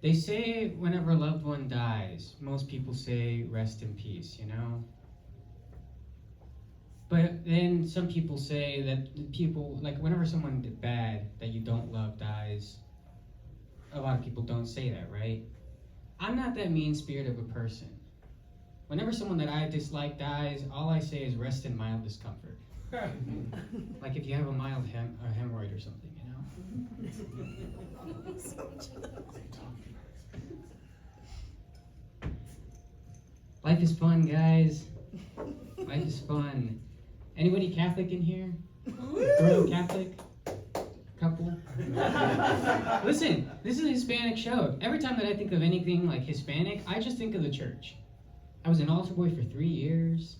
They say whenever a loved one dies, most people say rest in peace, But then some people say that people, like whenever someone bad that you don't love dies, a lot of people don't say that, right? I'm not that mean-spirited of a person. Whenever someone that I dislike dies, all I say is rest in mild discomfort. Like if you have a mild hemorrhoid or something, Life is fun, guys. Life is fun. Anybody Catholic in here? Real Catholic? Couple? Listen, this is a Hispanic show. Every time that I think of anything like Hispanic, I just think of the church. I was an altar boy for 3 years.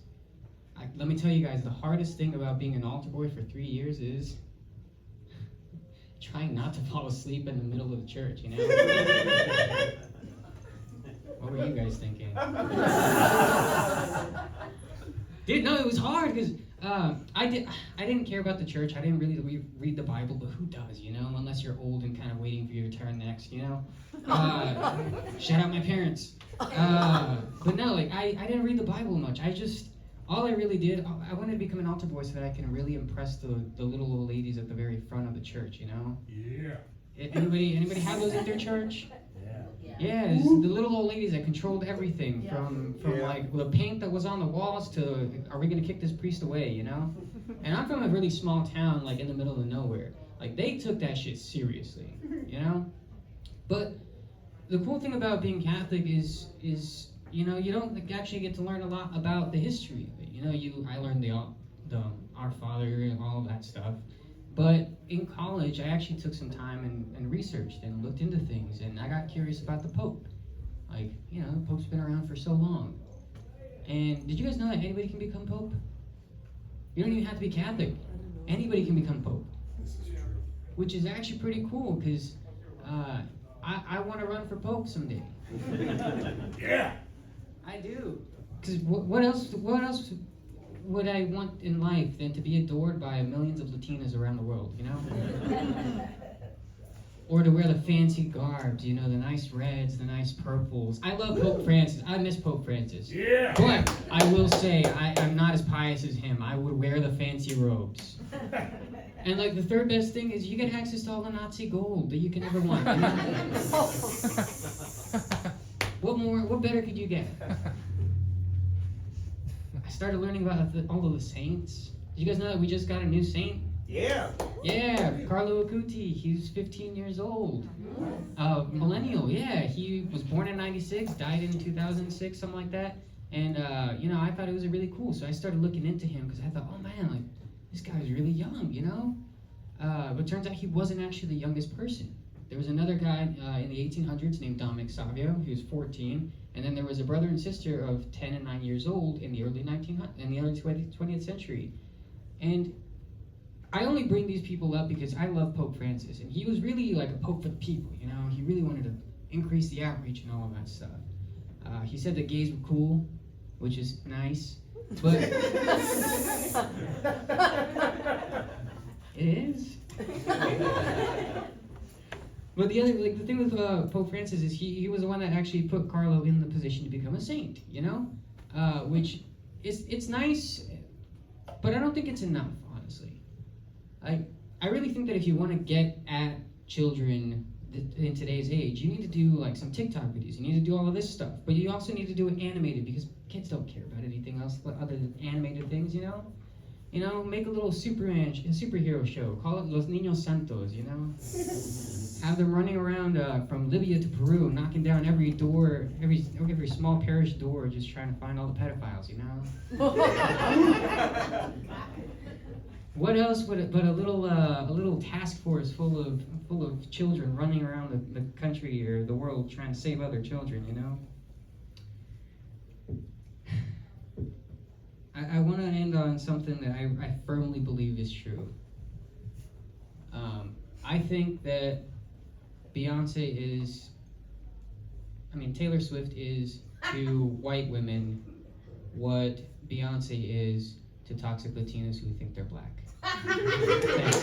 Let me tell you guys, the hardest thing about being an altar boy for 3 years is trying not to fall asleep in the middle of the church, What were you guys thinking? Dude, no, it was hard because I didn't care about the church. I didn't really read the Bible, but who does, Unless you're old and kind of waiting for your turn next, Shout out my parents. But no, I didn't read the Bible much. All I really did, I wanted to become an altar boy so that I can really impress the little old ladies at the very front of the church, Yeah. Anybody have those at their church? Yeah, it's the little old ladies that controlled everything from like the paint that was on the walls to are we gonna kick this priest away, And I'm from a really small town, like in the middle of nowhere. Like they took that shit seriously, But the cool thing about being Catholic is you don't actually get to learn a lot about the history of it. I learned the Our Father and all of that stuff. But in college, I actually took some time and researched and looked into things, and I got curious about the Pope. Like, the Pope's been around for so long. And did you guys know that anybody can become Pope? You don't even have to be Catholic. Anybody can become Pope. This is true. Which is actually pretty cool, because I want to run for Pope someday. Yeah. I do. Because what else would I want in life than to be adored by millions of Latinas around the world, Or to wear the fancy garbs, the nice reds, the nice purples. I love Pope Francis. I miss Pope Francis. Yeah. But I will say, I'm not as pious as him. I would wear the fancy robes. And the third best thing is you get access to all the Nazi gold that you can ever want. What better could you get? I started learning about all of the saints. Did you guys know that we just got a new saint? Yeah. Yeah, Carlo Acuti. He's 15 years old. Millennial, yeah. He was born in 96, died in 2006, something like that. And, I thought it was really cool. So I started looking into him because I thought, oh man, this guy was really young, But turns out he wasn't actually the youngest person. There was another guy in the 1800s named Dominic Savio. He was 14. And then there was a brother and sister of 10 and 9 years old in the early 20th century. And I only bring these people up because I love Pope Francis. And he was really like a pope for the people, He really wanted to increase the outreach and all of that stuff. He said that gays were cool, which is nice. But it is. But the thing with Pope Francis is he was the one that actually put Carlo in the position to become a saint, which it's nice, but I don't think it's enough, honestly. I really think that if you want to get at children in today's age, you need to do some TikTok videos. You need to do all of this stuff, but you also need to do it animated because kids don't care about anything else other than animated things, Make a little superhero show. Call it Los Niños Santos, Have them running around from Libya to Peru, knocking down every door, every small parish door, just trying to find all the pedophiles, What else but a little task force full of children running around the country or the world trying to save other children, I want to end on something that I firmly believe is true. I think that Taylor Swift is to white women what Beyonce is to toxic Latinas who think they're black. Thanks.